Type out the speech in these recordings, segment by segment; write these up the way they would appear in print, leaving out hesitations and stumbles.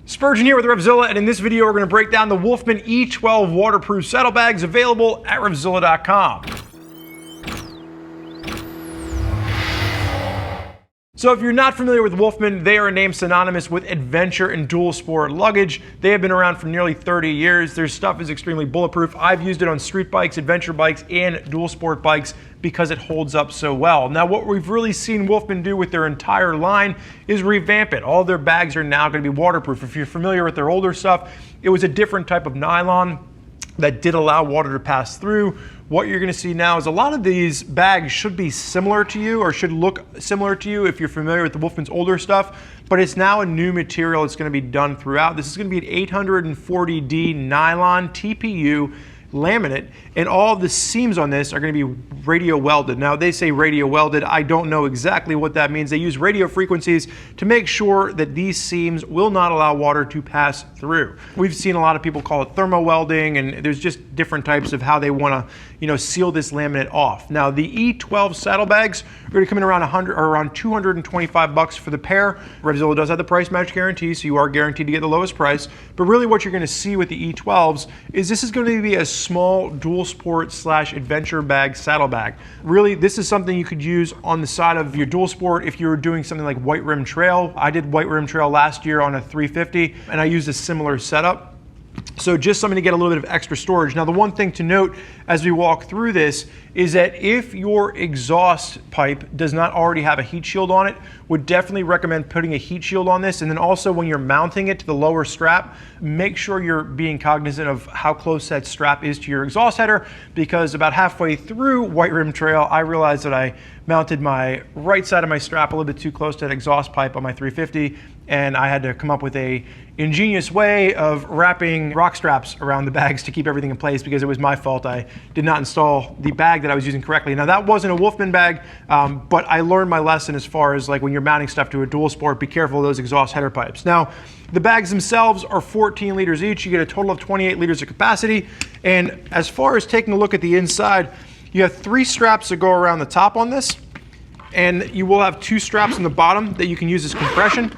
Spurgeon here with RevZilla, and in this video we're going to break down the Wolfman E-12 waterproof saddlebags available at RevZilla.com. So if you're not familiar with Wolfman, they are a name synonymous with adventure and dual sport luggage. They have been around for nearly 30 years. Their stuff is extremely bulletproof. I've used it on street bikes, adventure bikes, and dual sport bikes because it holds up so well. Now what we've really seen Wolfman do with their entire line is revamp it. All their bags are now going to be waterproof. If you're familiar with their older stuff, it was a different type of nylon that did allow water to pass through. What you're going to see now is a lot of these bags should be similar to you or should look similar to you if you're familiar with the Wolfman's older stuff, but it's now a new material that's going to be done throughout. This is going to be an 840D nylon TPU laminate, and all of the seams on this are going to be radio welded. Now they say radio welded, I don't know exactly what that means. They use radio frequencies to make sure that these seams will not allow water to pass through. We've seen a lot of people call it thermo welding, and there's just different types of how they want to, seal this laminate off. Now the E-12 saddlebags are going to come in around around $225 for the pair. RevZilla does have the price match guarantee, so you are guaranteed to get the lowest price. But really what you're going to see with the E-12s is this is going to be a small dual sport / adventure bag saddlebag. Really, this is something you could use on the side of your dual sport if you were doing something like white rim trail. I did white rim trail last year on a 350, and I used a similar setup. So just something to get a little bit of extra storage. Now the one thing to note as we walk through this is that if your exhaust pipe does not already have a heat shield on it, would definitely recommend putting a heat shield on this. And then also when you're mounting it to the lower strap, make sure you're being cognizant of how close that strap is to your exhaust header, because about halfway through white rim trail, I realized that I mounted my right side of my strap a little bit too close to that exhaust pipe on my 350, and I had to come up with a ingenious way of wrapping rock straps around the bags to keep everything in place, because it was my fault. I did not install the bag that I was using correctly. Now that wasn't a Wolfman bag, but I learned my lesson as far as like when you're mounting stuff to a dual sport, be careful of those exhaust header pipes. Now the bags themselves are 14 liters each. You get a total of 28 liters of capacity. And as far as taking a look at the inside, you have 3 straps that go around the top on this, and you will have 2 straps on the bottom that you can use as compression.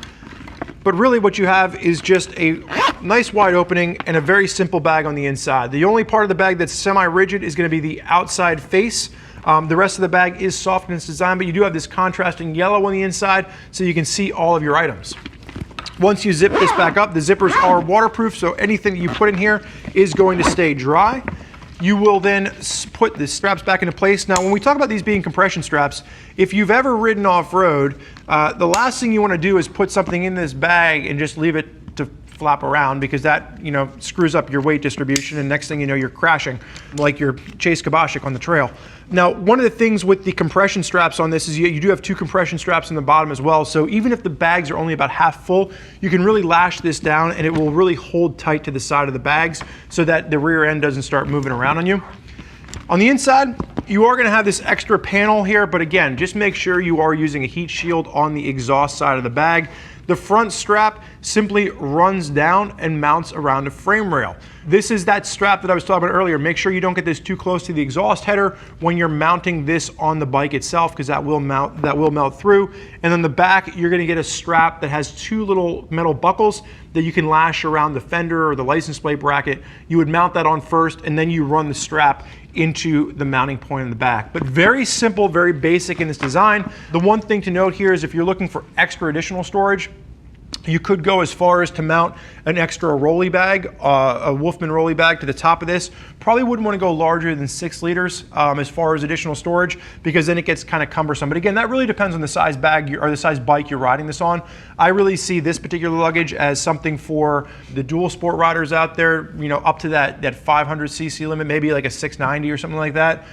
But really what you have is just a nice wide opening and a very simple bag on the inside. The only part of the bag that's semi-rigid is going to be the outside face. The rest of the bag is soft in its design, but you do have this contrasting yellow on the inside so you can see all of your items. Once you zip this back up, the zippers are waterproof, so anything that you put in here is going to stay dry. You will then put the straps back into place. Now, when we talk about these being compression straps, if you've ever ridden off-road, the last thing you want to do is put something in this bag and just leave it to flap around, because that screws up your weight distribution, and next thing you know, you're crashing like your Chase Kabashik on the trail. Now, one of the things with the compression straps on this is you do have 2 compression straps on the bottom as well. So even if the bags are only about half full, you can really lash this down and it will really hold tight to the side of the bags so that the rear end doesn't start moving around on you. On the inside, you are going to have this extra panel here, but again, just make sure you are using a heat shield on the exhaust side of the bag. The front strap simply runs down and mounts around a frame rail. This is that strap that I was talking about earlier. Make sure you don't get this too close to the exhaust header when you're mounting this on the bike itself, because that will melt through. And then the back, you're going to get a strap that has 2 little metal buckles that you can lash around the fender or the license plate bracket. You would mount that on first, and then you run the strap into the mounting point in the back. But very simple, very basic in its design. The one thing to note here is if you're looking for extra additional storage, you could go as far as to mount an extra rolly bag, a Wolfman rolly bag to the top of this. Probably wouldn't want to go larger than 6 liters as far as additional storage, because then it gets kind of cumbersome. But again, that really depends on the size bag or the size bike you're riding this on. I really see this particular luggage as something for the dual sport riders out there, up to that 500cc limit, maybe like a 690 or something like that.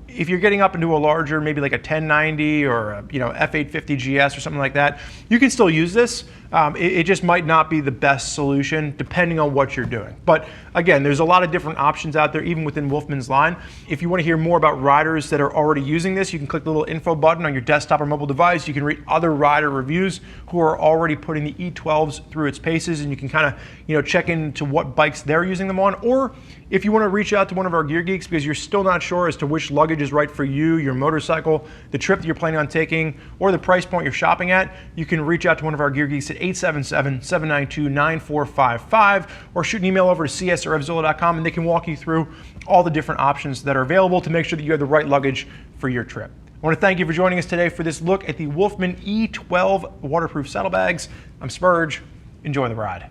If you're getting up into a larger, maybe like a 1090 or a F850 GS or something like that, you can still use this. It just might not be the best solution depending on what you're doing. But again, there's a lot of different options out there, even within Wolfman's line. If you want to hear more about riders that are already using this, you can click the little info button on your desktop or mobile device. You can read other rider reviews who are already putting the E-12s through its paces, and you can kind of check into what bikes they're using them on. Or if you want to reach out to one of our gear geeks because you're still not sure as to to which luggage is right for you, your motorcycle, the trip that you're planning on taking, or the price point you're shopping at, you can reach out to one of our gear geeks at 877-792-9455 or shoot an email over to cs@revzilla.com and they can walk you through all the different options that are available to make sure that you have the right luggage for your trip. I want to thank you for joining us today for this look at the Wolfman E-12 waterproof saddlebags. I'm Spurge. Enjoy the ride.